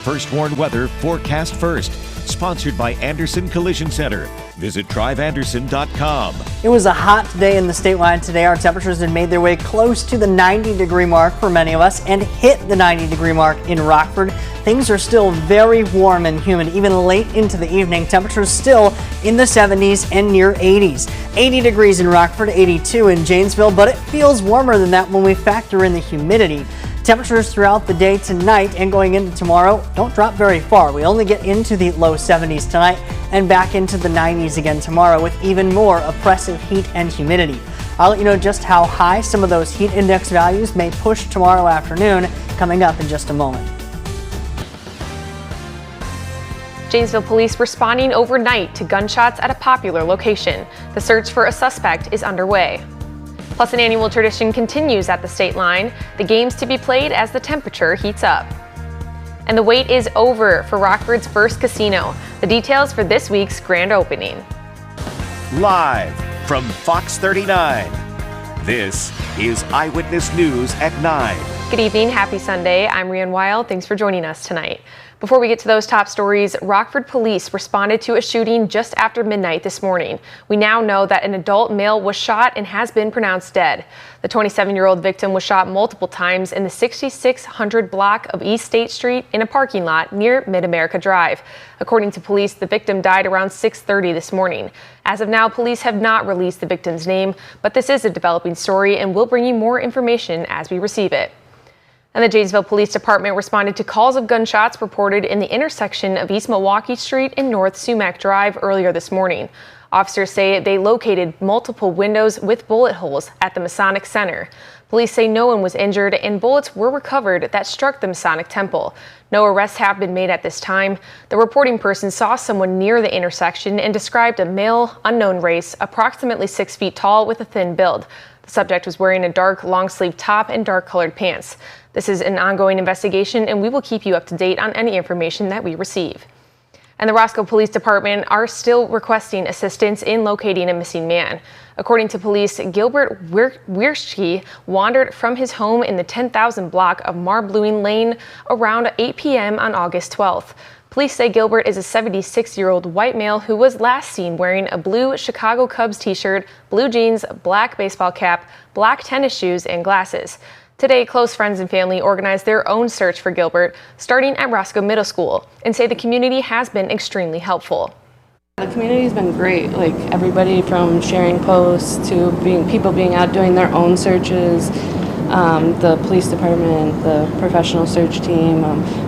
First Warn Weather Forecast First, sponsored by Anderson Collision Center. Visit driveanderson.com. It was a hot day in the statewide today. Our temperatures had made their way close to the 90-degree mark for many of us and hit the 90-degree mark in Rockford. Things are still very warm and humid, even late into the evening. Temperatures still in the 70s and near 80s. 80 degrees in Rockford, 82 in Janesville, but it feels warmer than that when we factor in the humidity. Temperatures throughout the day tonight and going into tomorrow don't drop very far. We only get into the low 70s tonight and back into the 90s again tomorrow with even more oppressive heat and humidity. I'll let you know just how high some of those heat index values may push tomorrow afternoon coming up in just a moment. Janesville police responding overnight to gunshots at a popular location. The search for a suspect is underway. Plus, an annual tradition continues at the state line, the games to be played as the temperature heats up. And the wait is over for Rockford's first casino. The details for this week's grand opening. Live from Fox 39, this is Eyewitness News at 9. Good evening, happy Sunday. I'm Rian Weil. Thanks for joining us tonight. Before we get to those top stories, Rockford police responded to a shooting just after midnight this morning. We now know that an adult male was shot and has been pronounced dead. The 27-year-old victim was shot multiple times in the 6600 block of East State Street in a parking lot near Mid-America Drive. According to police, the victim died around 6:30 this morning. As of now, police have not released the victim's name, but this is a developing story and we'll bring you more information as we receive it. And the Janesville Police Department responded to calls of gunshots reported in the intersection of East Milwaukee Street and North Sumac Drive earlier this morning. Officers say they located multiple windows with bullet holes at the Masonic Center. Police say no one was injured and bullets were recovered that struck the Masonic Temple. No arrests have been made at this time. The reporting person saw someone near the intersection and described a male, unknown race, approximately 6 feet tall with a thin build. The subject was wearing a dark long-sleeve top and dark-colored pants. This is an ongoing investigation, and we will keep you up to date on any information that we receive. And the Roscoe Police Department are still requesting assistance in locating a missing man. According to police, Gilbert Wierschke wandered from his home in the 10,000 block of Marbluing Lane around 8 p.m. on August 12th. Police say Gilbert is a 76-year-old white male who was last seen wearing a blue Chicago Cubs t-shirt, blue jeans, black baseball cap, black tennis shoes, and glasses. Today, close friends and family organized their own search for Gilbert, starting at Roscoe Middle School, and say the community has been extremely helpful. The community's been great, like everybody from sharing posts to people being out doing their own searches, the police department, the professional search team.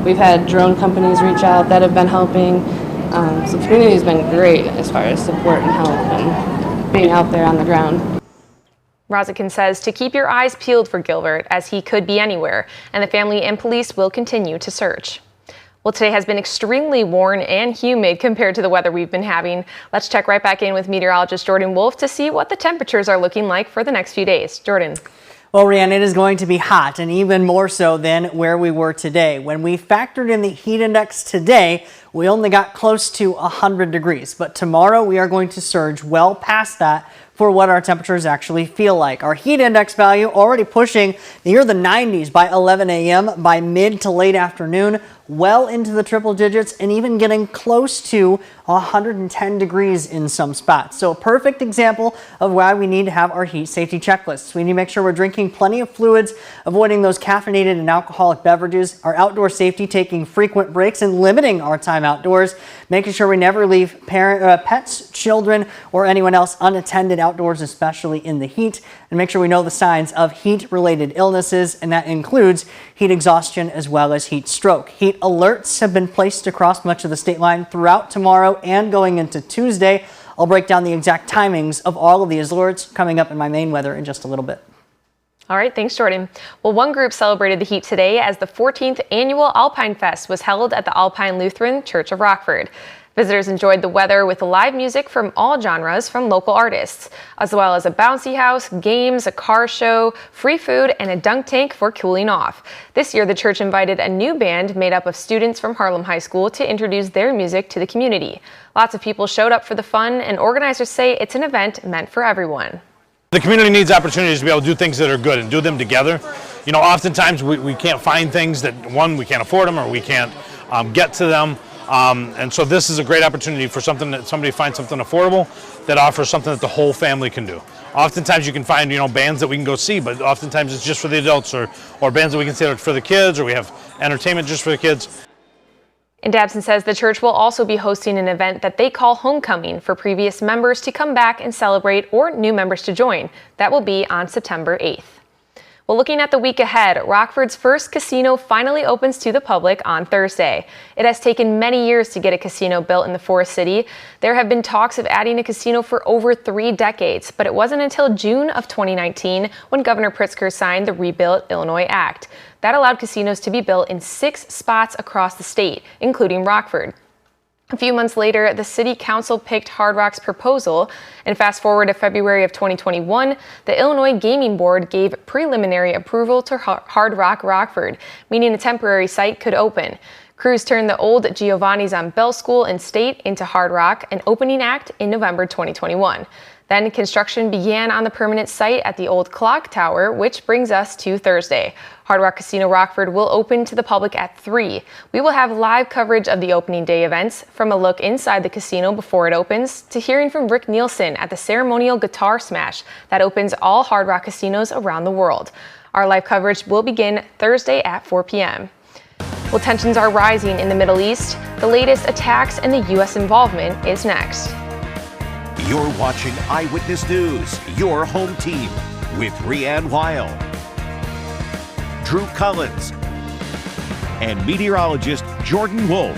We've had drone companies reach out that have been helping. So the community's been great as far as support and help and being out there on the ground. Rozikin says to keep your eyes peeled for Gilbert, as he could be anywhere, and the family and police will continue to search. Well, today has been extremely warm and humid compared to the weather we've been having. Let's check right back in with meteorologist Jordan Wolf to see what the temperatures are looking like for the next few days. Jordan. Well, Rianne, it is going to be hot, and even more so than where we were today. When we factored in the heat index today, we only got close to 100 degrees. But tomorrow we are going to surge well past that for what our temperatures actually feel like. Our heat index value already pushing near the 90s by 11 a.m. by mid to late afternoon, well into the triple digits, and even getting close to 110 degrees in some spots. So a perfect example of why we need to have our heat safety checklists. We need to make sure we're drinking plenty of fluids, avoiding those caffeinated and alcoholic beverages, our outdoor safety, taking frequent breaks and limiting our time outdoors, making sure we never leave pets, children, or anyone else unattended outdoors, especially in the heat, and make sure we know the signs of heat-related illnesses, and that includes heat exhaustion as well as heat stroke. Heat alerts have been placed across much of the state line throughout tomorrow and going into Tuesday. I'll break down the exact timings of all of these alerts coming up in my main weather in just a little bit. All right, thanks, Jordan. Well, one group celebrated the heat today as the 14th annual Alpinefest was held at the Alpine Lutheran Church of Rockford. Visitors enjoyed the weather with live music from all genres from local artists, as well as a bouncy house, games, a car show, free food, and a dunk tank for cooling off. This year, the church invited a new band made up of students from Harlem High School to introduce their music to the community. Lots of people showed up for the fun, and organizers say it's an event meant for everyone. The community needs opportunities to be able to do things that are good and do them together. You know, oftentimes we can't find things that, one, we can't afford them or we can't get to them. And so this is a great opportunity for somebody finds something affordable that offers something that the whole family can do. Oftentimes you can find, bands that we can go see, but oftentimes it's just for the adults or bands that we can see for the kids, or we have entertainment just for the kids. And Dabson says the church will also be hosting an event that they call Homecoming for previous members to come back and celebrate or new members to join. That will be on September 8th. Well, looking at the week ahead, Rockford's first casino finally opens to the public on Thursday. It has taken many years to get a casino built in the Forest City. There have been talks of adding a casino for over 3 decades, but it wasn't until June of 2019 when Governor Pritzker signed the Rebuild Illinois Act. That allowed casinos to be built in 6 spots across the state, including Rockford. A few months later, the city council picked Hard Rock's proposal, and fast forward to February of 2021, the Illinois Gaming Board gave preliminary approval to Hard Rock Rockford, meaning a temporary site could open. Crews turned the old Giovanni's on Bell School and State into Hard Rock, an opening act in November 2021. Then construction began on the permanent site at the old clock tower, which brings us to Thursday. Hard Rock Casino Rockford will open to the public at 3. We will have live coverage of the opening day events, from a look inside the casino before it opens, to hearing from Rick Nielsen at the ceremonial Guitar Smash that opens all Hard Rock casinos around the world. Our live coverage will begin Thursday at 4 p.m. Well, tensions are rising in the Middle East. The latest attacks and the U.S. involvement is next. You're watching Eyewitness News, your home team, with Rianne Weil, Drew Collins, and meteorologist Jordan Wolf.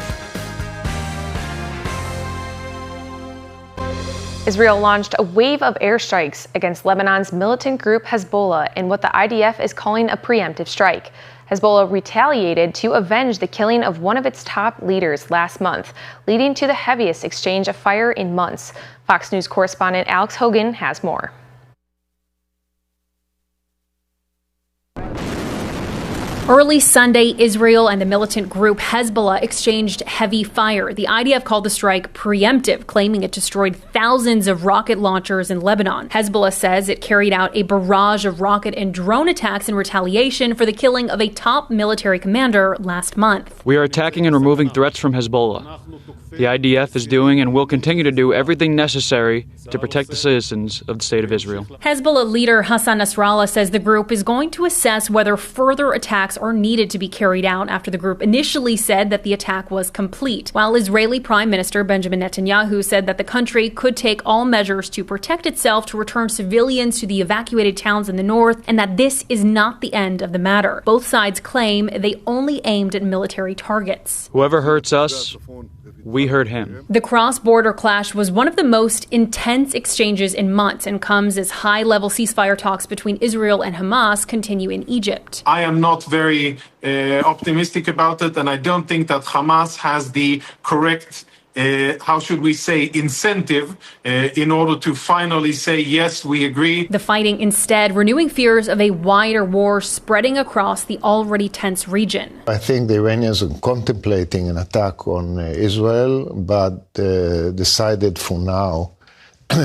Israel launched a wave of airstrikes against Lebanon's militant group Hezbollah in what the IDF is calling a preemptive strike. Hezbollah retaliated to avenge the killing of one of its top leaders last month, leading to the heaviest exchange of fire in months. Fox News correspondent Alex Hogan has more. Early Sunday, Israel and the militant group Hezbollah exchanged heavy fire. The IDF called the strike preemptive, claiming it destroyed thousands of rocket launchers in Lebanon. Hezbollah says it carried out a barrage of rocket and drone attacks in retaliation for the killing of a top military commander last month. We are attacking and removing threats from Hezbollah. The IDF is doing and will continue to do everything necessary to protect the citizens of the state of Israel. Hezbollah leader Hassan Nasrallah says the group is going to assess whether further attacks are needed to be carried out after the group initially said that the attack was complete, while Israeli Prime Minister Benjamin Netanyahu said that the country could take all measures to protect itself to return civilians to the evacuated towns in the north, and that this is not the end of the matter. Both sides claim they only aimed at military targets. Whoever hurts us, we hurt him. The cross-border clash was one of the most intense exchanges in months and comes as high-level ceasefire talks between Israel and Hamas continue in Egypt. I am not very optimistic about it, and I don't think that Hamas has the correct incentive in order to finally say, yes, we agree. The fighting instead renewing fears of a wider war spreading across the already tense region. I think the Iranians are contemplating an attack on Israel, but decided for now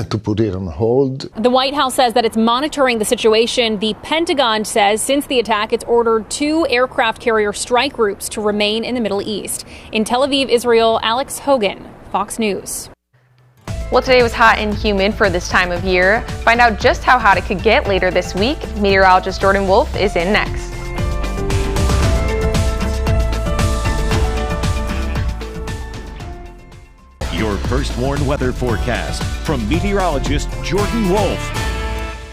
to put it on hold. The White House says that it's monitoring the situation. The Pentagon says since the attack, it's ordered 2 aircraft carrier strike groups to remain in the Middle East. In Tel Aviv, Israel, Alex Hogan, Fox News. Well, today was hot and humid for this time of year. Find out just how hot it could get later this week. Meteorologist Jordan Wolf is in next. Your first warn weather forecast from meteorologist Jordan Wolf.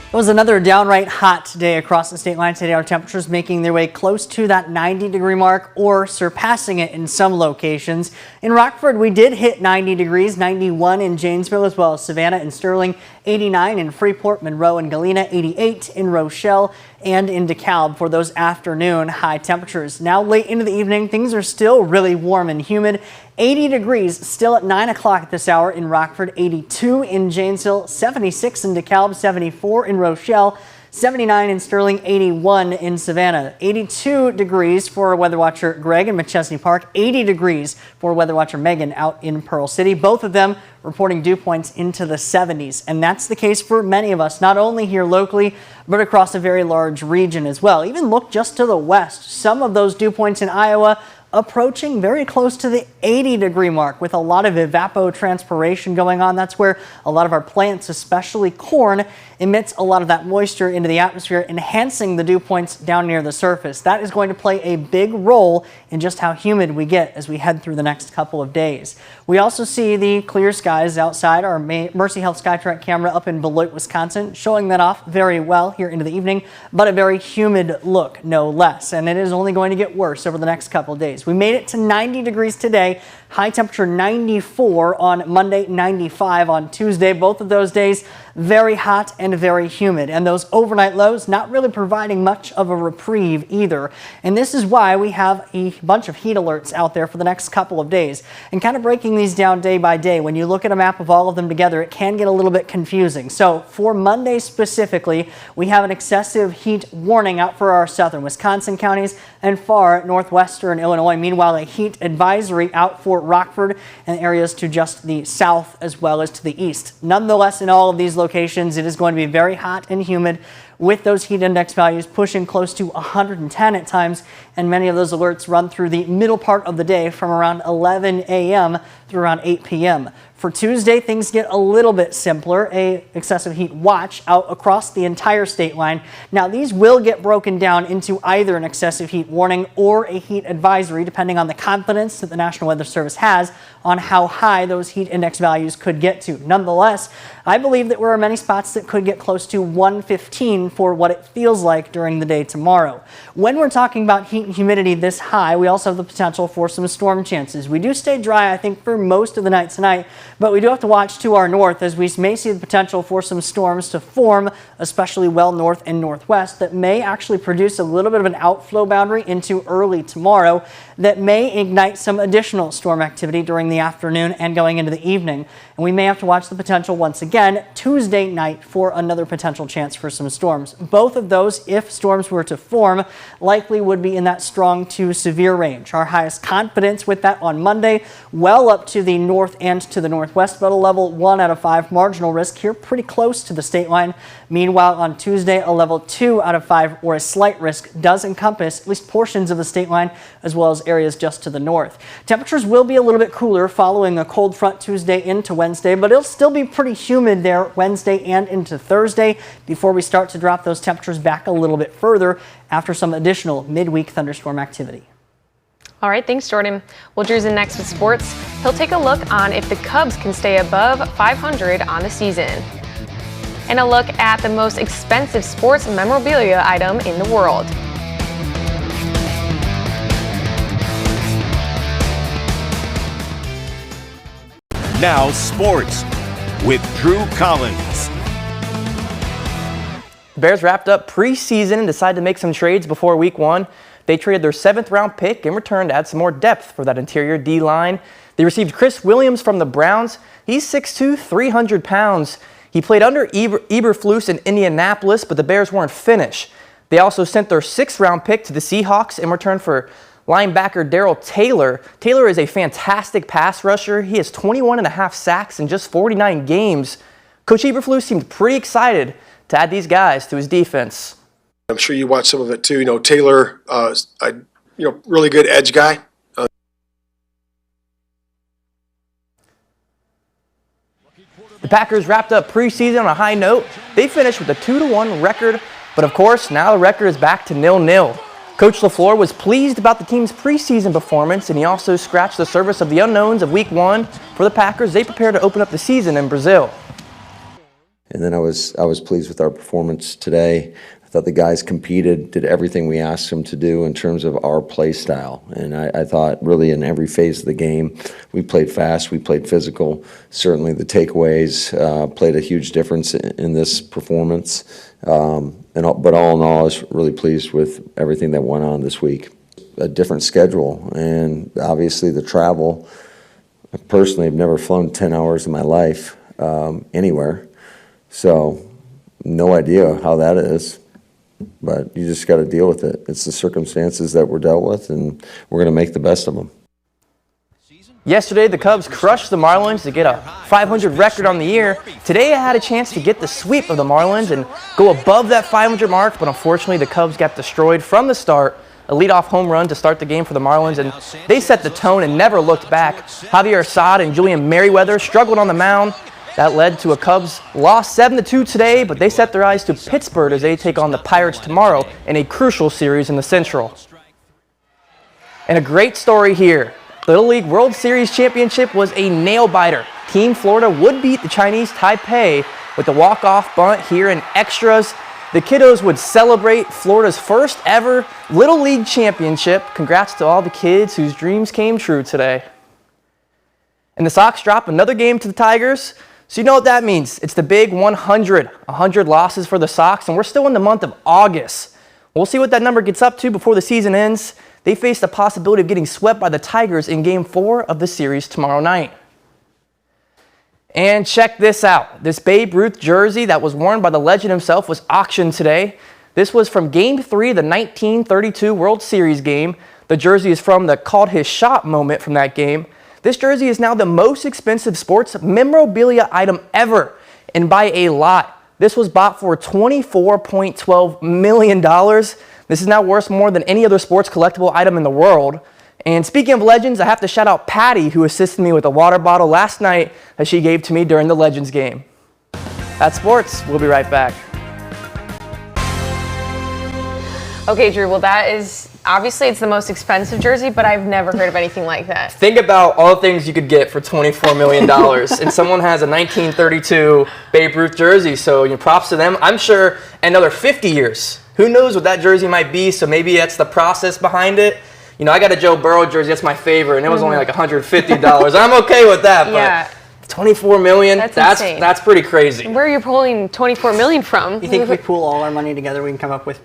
It was another downright hot day across the state line today. Our temperatures making their way close to that 90-degree mark or surpassing it in some locations. In Rockford, we did hit 90 degrees, 91 in Janesville, as well as Savannah and Sterling, 89 in Freeport, Monroe, and Galena, 88 in Rochelle and in DeKalb for those afternoon high temperatures. Now late into the evening, things are still really warm and humid. 80 degrees still at 9 o'clock at this hour in Rockford, 82 in Janesville, 76 in DeKalb, 74 in Rochelle, 79 in Sterling, 81 in Savannah, 82 degrees for weather watcher Greg in McChesney Park, 80 degrees for weather watcher Megan out in Pearl City. Both of them reporting dew points into the 70s. And that's the case for many of us, not only here locally, but across a very large region as well. Even look just to the west. Some of those dew points in Iowa approaching very close to the 80-degree mark with a lot of evapotranspiration going on. That's where a lot of our plants, especially corn, emits a lot of that moisture into the atmosphere, enhancing the dew points down near the surface. That is going to play a big role in just how humid we get as we head through the next couple of days. We also see the clear skies outside. Our Mercy Health Skytrack camera up in Beloit, Wisconsin, showing that off very well here into the evening, but a very humid look, no less. And it is only going to get worse over the next couple of days. We made it to 90 degrees today. High temperature 94 on Monday, 95 on Tuesday. Both of those days very hot and very humid, and those overnight lows not really providing much of a reprieve either. And this is why we have a bunch of heat alerts out there for the next couple of days. And kind of breaking these down day by day, when you look at a map of all of them together, it can get a little bit confusing. So for Monday specifically, we have an excessive heat warning out for our southern Wisconsin counties and far northwestern Illinois. Meanwhile, a heat advisory out for Rockford and areas to just the south as well as to the east. Nonetheless, in all of these locations, it is going to be very hot and humid, with those heat index values pushing close to 110 at times, and many of those alerts run through the middle part of the day from around 11 a.m. through around 8 p.m. For Tuesday, things get a little bit simpler. A excessive heat watch out across the entire state line. Now, these will get broken down into either an excessive heat warning or a heat advisory, depending on the confidence that the National Weather Service has on how high those heat index values could get to. Nonetheless, I believe that there are many spots that could get close to 115 for what it feels like during the day tomorrow. When we're talking about heat and humidity this high, we also have the potential for some storm chances. We do stay dry, I think, for most of the night tonight, but we do have to watch to our north as we may see the potential for some storms to form, especially well north and northwest, that may actually produce a little bit of an outflow boundary into early tomorrow that may ignite some additional storm activity during the afternoon and going into the evening. And we may have to watch the potential once again Tuesday night for another potential chance for some storms. Both of those, if storms were to form, likely would be in that strong to severe range. Our highest confidence with that on Monday, well up to the north and to the northwest, but a level 1 out of 5 marginal risk here, pretty close to the state line. Meanwhile, on Tuesday, a level 2 out of 5 or a slight risk does encompass at least portions of the state line as well as areas just to the north. Temperatures will be a little bit cooler following a cold front Tuesday into Wednesday, but it'll still be pretty humid there Wednesday and into Thursday before we start to drop those temperatures back a little bit further after some additional midweek thunderstorm activity. All right, thanks, Jordan. Well, Drew's in next with sports. He'll take a look on if the Cubs can stay above 500 on the season. And a look at the most expensive sports memorabilia item in the world. Now sports with Drew Collins. The Bears wrapped up preseason and decided to make some trades before week 1. They traded their 7th round pick in return to add some more depth for that interior D-line. They received Chris Williams from the Browns. He's 6'2", 300 pounds. He played under Eberflus in Indianapolis, but the Bears weren't finished. They also sent their 6th round pick to the Seahawks in return for linebacker Darrell Taylor. Taylor is a fantastic pass rusher. He has 21.5 sacks in just 49 games. Coach Eberflus seemed pretty excited to add these guys to his defense. I'm sure you watched some of it too. You know, Taylor, really good edge guy. The Packers wrapped up preseason on a high note. They finished with a 2-1 record, but of course, now the record is back to 0-0. Coach LaFleur was pleased about the team's preseason performance, and he also scratched the surface of the unknowns of Week 1 for the Packers. They prepare to open up the season in Brazil. And then I was pleased with our performance today. I thought the guys competed, did everything we asked them to do in terms of our play style. And I thought really in every phase of the game, we played fast, we played physical. Certainly the takeaways played a huge difference in this performance. But all in all, I was really pleased with everything that went on this week. A different schedule, and obviously the travel. I personally have never flown 10 hours in my life anywhere. So no idea how that is, but you just got to deal with it. It's the circumstances that we're dealt with, and we're going to make the best of them. Yesterday, the Cubs crushed the Marlins to get a 500 record on the year. Today, I had a chance to get the sweep of the Marlins and go above that 500 mark, but unfortunately, the Cubs got destroyed from the start a leadoff home run to start the game for the Marlins, and they set the tone and never looked back. Javier Assad and Julian Merriweather struggled on the mound. That led to a Cubs loss 7-2 today, but they set their eyes to Pittsburgh as they take on the Pirates tomorrow in a crucial series in the Central. And a great story here. The Little League World Series Championship was a nail-biter. Team Florida would beat the Chinese Taipei with the walk-off bunt here in extras. The kiddos would celebrate Florida's first ever Little League Championship. Congrats to all the kids whose dreams came true today. And the Sox drop another game to the Tigers. So you know what that means. It's the big 100 losses for the Sox, and we're still in the month of August. We'll see what that number gets up to before the season ends. They face the possibility of getting swept by the Tigers in Game 4 of the series tomorrow night. And check this out. This Babe Ruth jersey that was worn by the legend himself was auctioned today. This was from Game 3 of the 1932 World Series game. The jersey is from the called his shot moment from that game. This jersey is now the most expensive sports memorabilia item ever, and by a lot. This was bought for $24.12 million. This is now worth more than any other sports collectible item in the world. And speaking of legends, I have to shout out Patty, who assisted me with a water bottle last night that she gave to me during the Legends game. That's sports. We'll be right back. Okay, Drew, well, that is obviously it's the most expensive jersey, but I've never heard of anything like that. Think about all the things you could get for $24 million, and someone has a 1932 Babe Ruth jersey, so props to them. I'm sure another 50 years, who knows what that jersey might be, so maybe that's the process behind it. I got a Joe Burrow jersey, that's my favorite, and it was only like $150. I'm okay with that, but $24 million, that's pretty crazy. Where are you pulling $24 million from? You think if we pool all our money together, we can come up with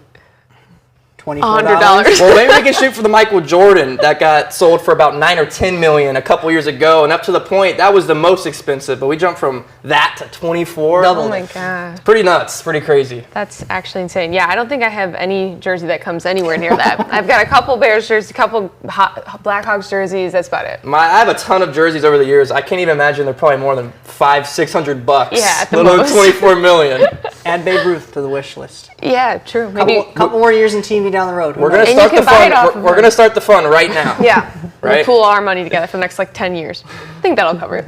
$24? Well, maybe we can shoot for the Michael Jordan that got sold for about $9 or $10 million a couple years ago, and up to the point that was the most expensive. But we jumped from that to 24. Oh my god! It's pretty nuts, pretty crazy. That's actually insane. Yeah, I don't think I have any jersey that comes anywhere near that. I've got a couple Bears jerseys, a couple Blackhawks jerseys. That's about it. I have a ton of jerseys over the years. I can't even imagine they're probably more than $500-600. Yeah, at the most. $24 million. Add Babe Ruth to the wish list. Yeah, true. Maybe couple more years in TV down the road. We're gonna start the fun. We're gonna start the fun right now. Yeah, right. We'll pool all our money together for the next 10 years. I think that'll cover it.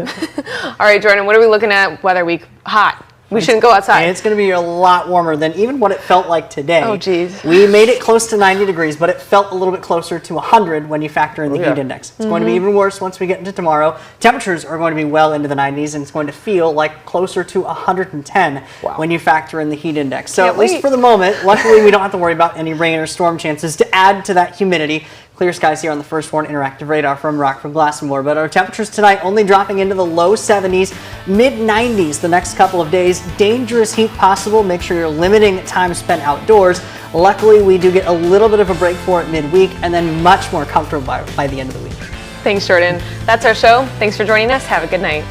All right, Jordan. What are we looking at? Weather week. Hot. We shouldn't go outside. And it's going to be a lot warmer than even what it felt like today. Oh, geez. We made it close to 90 degrees, but it felt a little bit closer to 100 when you factor in the heat index. It's going to be even worse once we get into tomorrow. Temperatures are going to be well into the 90s, and it's going to feel like closer to 110 when you factor in the heat index. So at least for the moment, luckily we don't have to worry about any rain or storm chances to add to that humidity. Clear skies here on the First Warn Interactive Radar from Rockford Glass & More. But our temperatures tonight only dropping into the low 70s, mid 90s the next couple of days. Dangerous heat possible. Make sure you're limiting time spent outdoors. Luckily, we do get a little bit of a break for it midweek and then much more comfortable by the end of the week. Thanks, Jordan. That's our show. Thanks for joining us. Have a good night.